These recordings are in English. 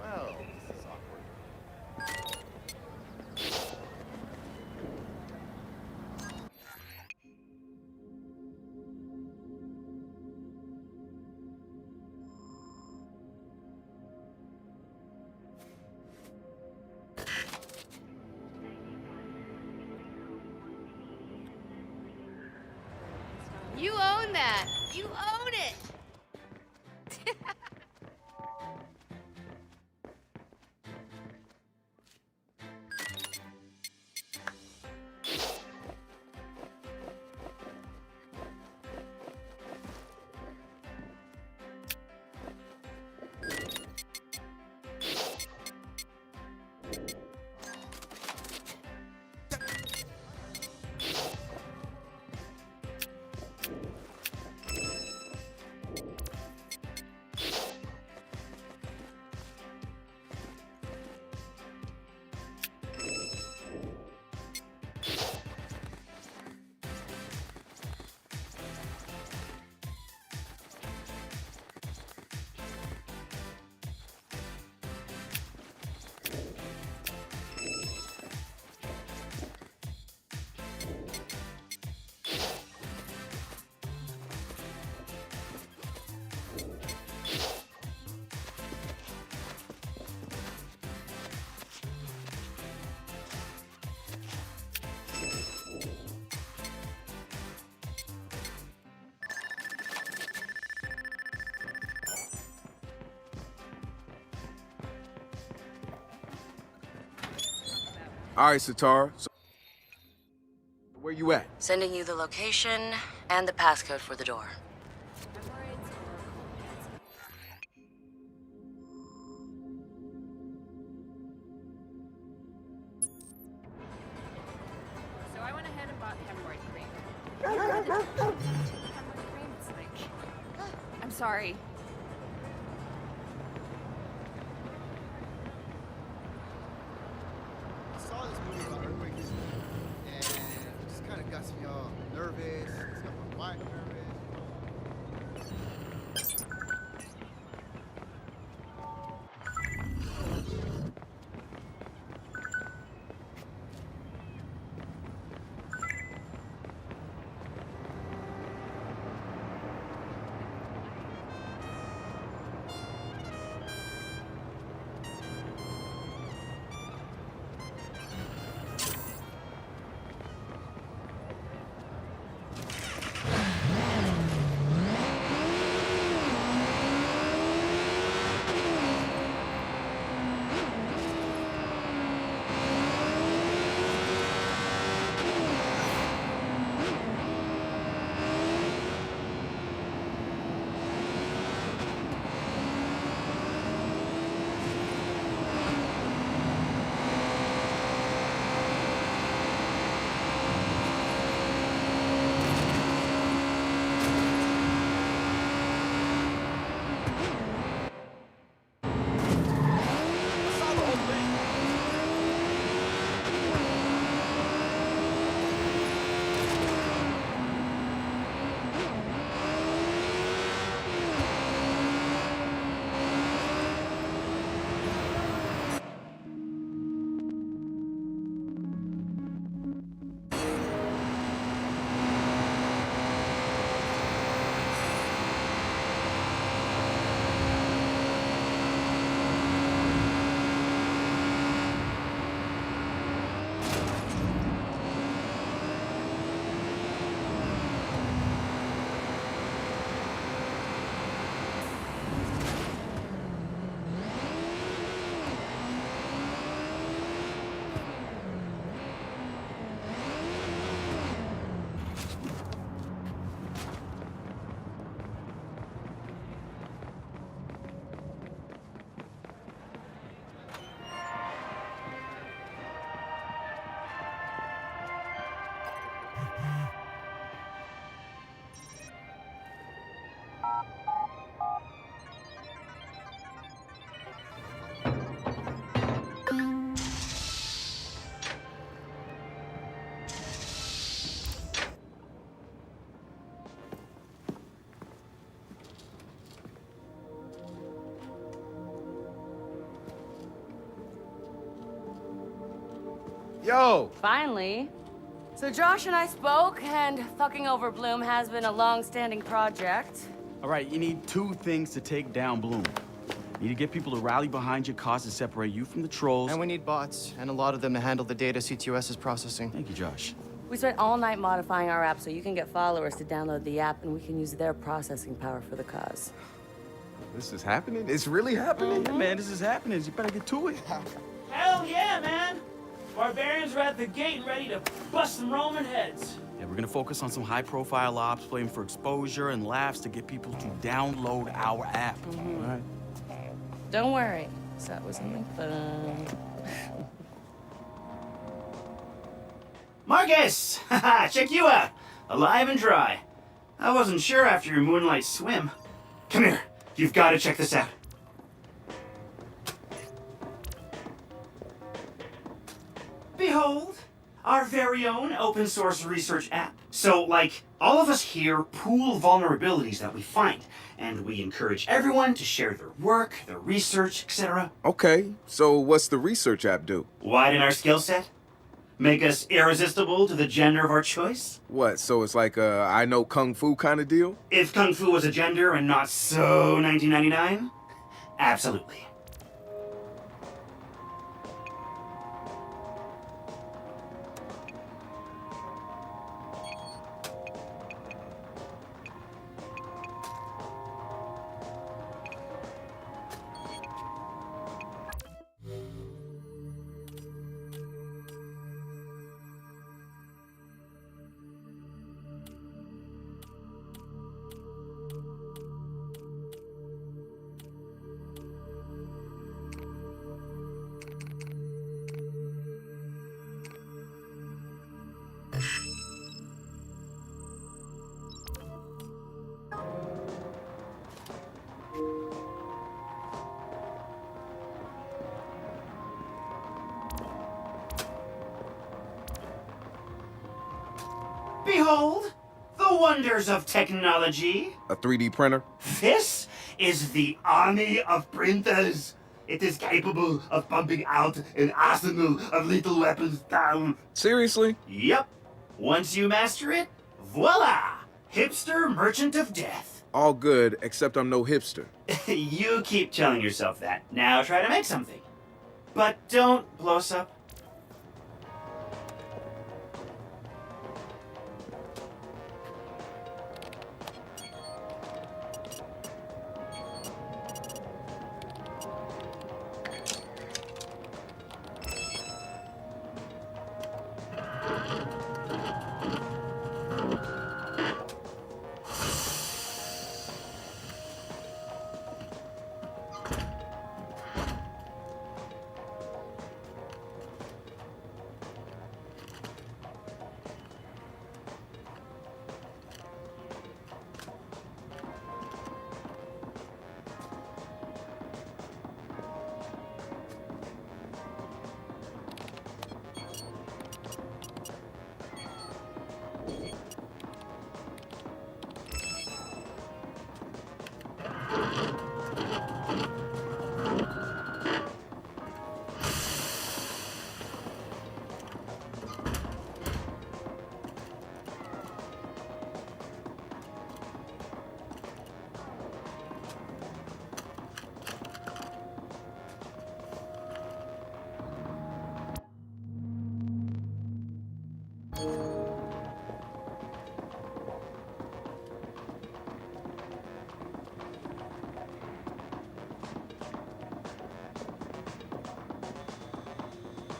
Well, this is awkward. You own that. You own it. All right, Satar. So where you at? Sending you the location and the passcode for the door. So I went ahead and bought hemorrhoid cream. Hemorrhoid cream, it's like... I'm sorry. I saw this movie about earthquakes, and it just kind of got me all nervous. It's got my wife nervous. Yo! Finally. So Josh and I spoke, and fucking over Bloom has been a long-standing project. All right, you need two things to take down Bloom. You need to get people to rally behind your cause and separate you from the trolls. And we need bots, and a lot of them to handle the data CTOS is processing. Thank you, Josh. We spent all night modifying our app so you can get followers to download the app, and we can use their processing power for the cause. This is happening? It's really happening? Yeah, man, this is happening. You better get to it. Hell yeah, man! Barbarians are at the gate and ready to bust some Roman heads. Yeah, we're gonna focus on some high-profile ops, playing for exposure and laughs to get people to download our app. All right. Don't worry, that was something fun. Marcus! Haha, check you out! Alive and dry. I wasn't sure after your moonlight swim. Come here, you've got to check this out. Behold, our very own open source research app. So, like, all of us here pool vulnerabilities that we find, and we encourage everyone to share their work, their research, etc. Okay, so what's the research app do? Widen our skill set? Make us irresistible to the gender of our choice? What, so it's like a I know Kung Fu kind of deal? If Kung Fu was a gender and not so 1999? Absolutely. Behold, the wonders of technology. A 3D printer? This is the army of printers. It is capable of pumping out an arsenal of lethal weapons down. Seriously? Yep. Once you master it, voila! Hipster merchant of death. All good, except I'm no hipster. You keep telling yourself that. Now try to make something. But don't blow us up.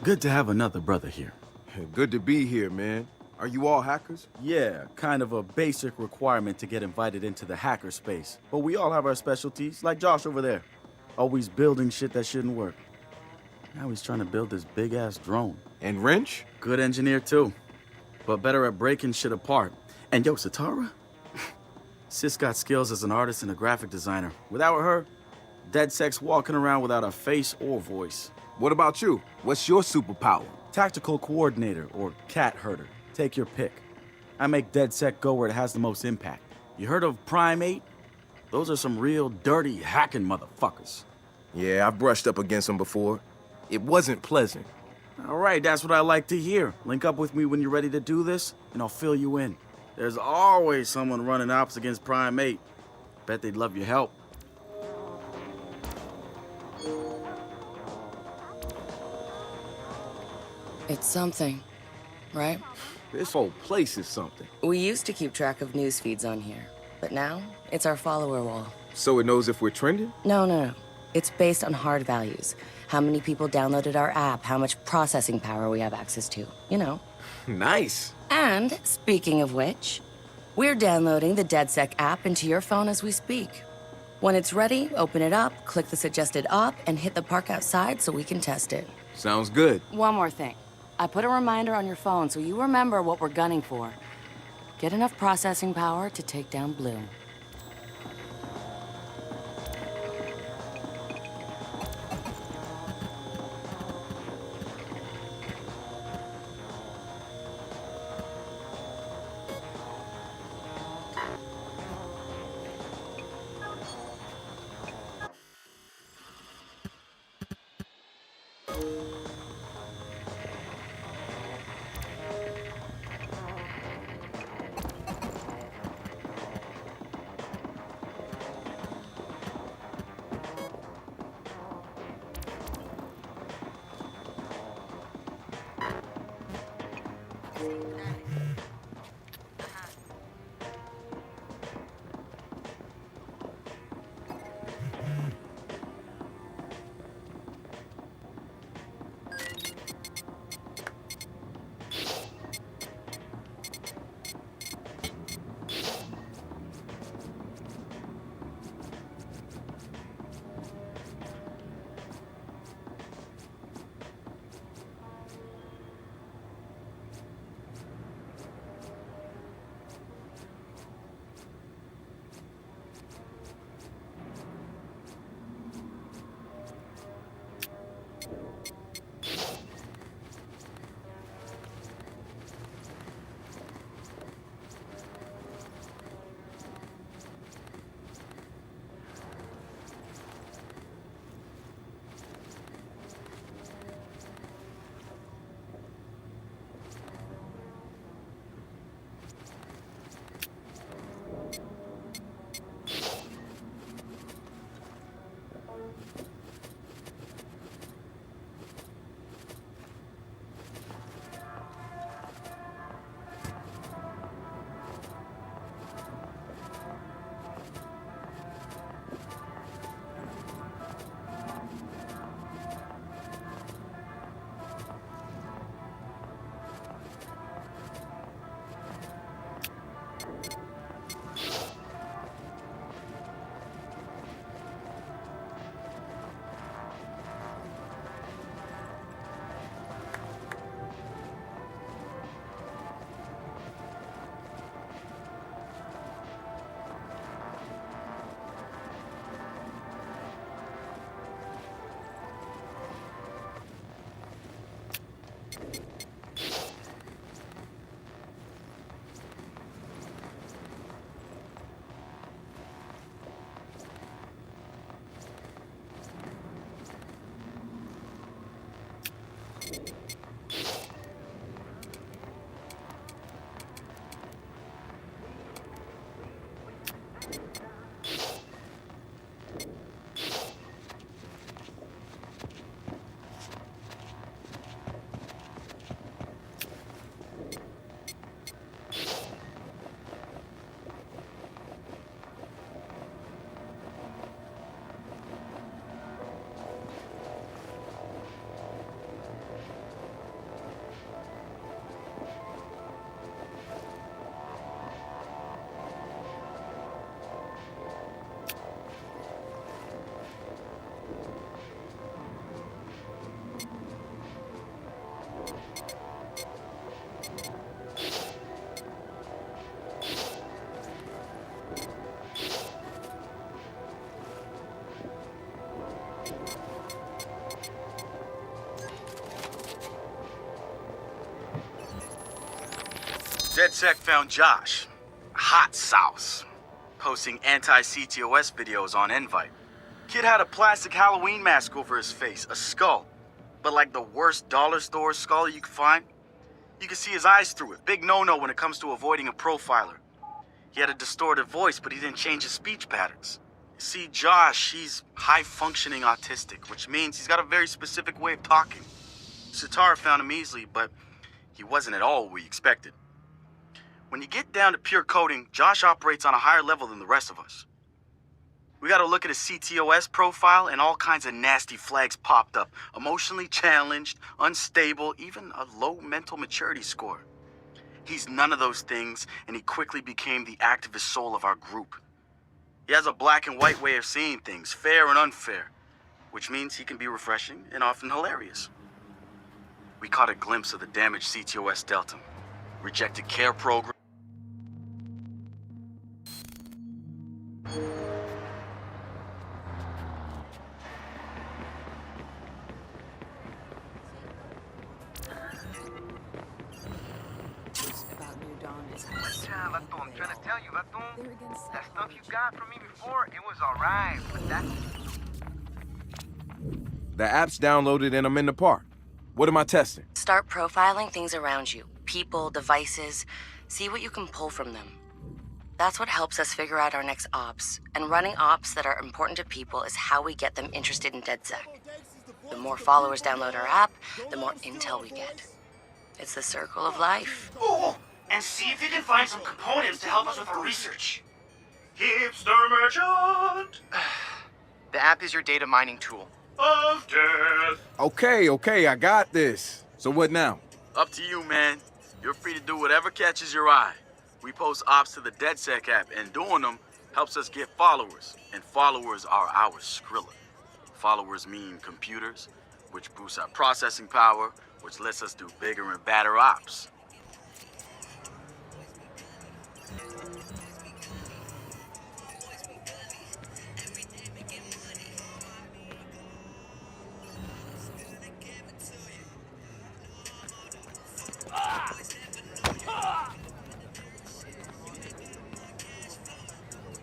Good to have another brother here. Good to be here, man. Are you all hackers? Yeah, kind of a basic requirement to get invited into the hacker space. But we all have our specialties, like Josh over there. Always building shit that shouldn't work. Now he's trying to build this big-ass drone. And Wrench? Good engineer, too. But better at breaking shit apart. And yo, Satara? Sis got skills as an artist and a graphic designer. Without her, DedSec's walking around without a face or voice. What about you? What's your superpower? Tactical coordinator or cat herder. Take your pick. I make DedSec go where it has the most impact. You heard of Prime 8? Those are some real dirty hacking motherfuckers. Yeah, I've brushed up against them before. It wasn't pleasant. All right, that's what I like to hear. Link up with me when you're ready to do this, and I'll fill you in. There's always someone running ops against Prime 8. Bet they'd love your help. It's something, right? This whole place is something. We used to keep track of news feeds on here, but now it's our follower wall. So it knows if we're trending? No. It's based on hard values. How many people downloaded our app, how much processing power we have access to, you know. Nice. And, speaking of which, we're downloading the DedSec app into your phone as we speak. When it's ready, open it up, click the suggested op, and hit the park outside so we can test it. Sounds good. One more thing. I put a reminder on your phone so you remember what we're gunning for. Get enough processing power to take down Bloom. DedSec found Josh. Hot sauce. Posting anti-CTOS videos on Invite. Kid had a plastic Halloween mask over his face, a skull. but like the worst dollar store scholar you can find. You can see his eyes through it. Big no-no when it comes to avoiding a profiler. He had a distorted voice, but he didn't change his speech patterns. You see, Josh, he's high-functioning autistic, which means he's got a very specific way of talking. Sitara found him easily, but he wasn't at all what we expected. When you get down to pure coding, Josh operates on a higher level than the rest of us. We got to look at his CTOS profile, and all kinds of nasty flags popped up. Emotionally challenged, unstable, even a low mental maturity score. He's none of those things, and he quickly became the activist soul of our group. He has a black and white way of seeing things, fair and unfair, which means he can be refreshing and often hilarious. We caught a glimpse of the damaged CTOS Delta, rejected care program. About New Dawn is Yeah, Lato, I'm trying to tell you, Lato. That stuff you got from me before, it was alright, but that's... The app's downloaded and I'm in the park. What am I testing? Start profiling things around you. People, devices. See what you can pull from them. That's what helps us figure out our next ops. And running ops that are important to people is how we get them interested in DedSec. The more followers download our app, the more intel we get. It's the circle of life. Oh, and see if you can find some components to help us with our research. Hipster merchant The app is your data mining tool. of death. Okay, I got this. So what now? Up to you, man. You're free to do whatever catches your eye. We post ops to the DedSec app, and doing them helps us get followers. And followers are our Skrilla. Followers mean computers, which boosts our processing power, which lets us do bigger and badder ops.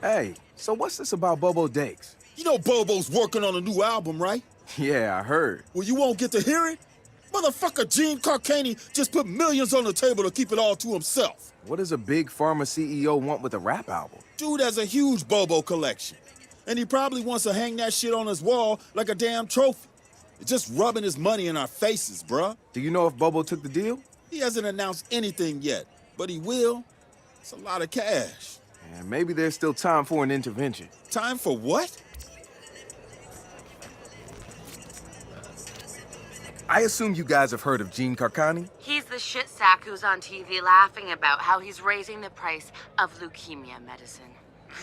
Hey, so what's this about Bobo Dakes? You know Bobo's working on a new album, right? Yeah, I heard. Well, you won't get to hear it? Motherfucker Gene Carcani just put millions on the table to keep it all to himself. What does a big pharma CEO want with a rap album? Dude has a huge Bobo collection. And he probably wants to hang that shit on his wall like a damn trophy. Just rubbing his money in our faces, bruh. Do you know if Bobo took the deal? He hasn't announced anything yet, but he will. It's a lot of cash. And maybe there's still time for an intervention. Time for what? I assume you guys have heard of Gene Carcani? He's the shit sack who's on TV laughing about how he's raising the price of leukemia medicine.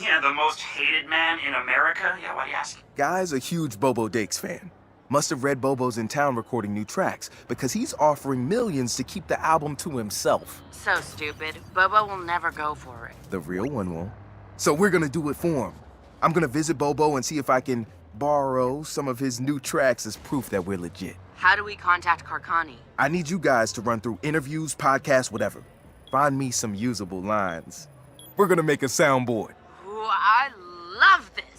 Yeah, the most hated man in America. Yeah, why do you ask? Guy's a huge Bobo Dakes fan. Must have read Bobo's in town recording new tracks because he's offering millions to keep the album to himself. So stupid. Bobo will never go for it. The real one won't. So we're gonna do it for him. I'm gonna visit Bobo and see if I can borrow some of his new tracks as proof that we're legit. How do we contact Carcani? I need you guys to run through interviews, podcasts, whatever. Find me some usable lines. We're gonna make a soundboard. Ooh, I love this.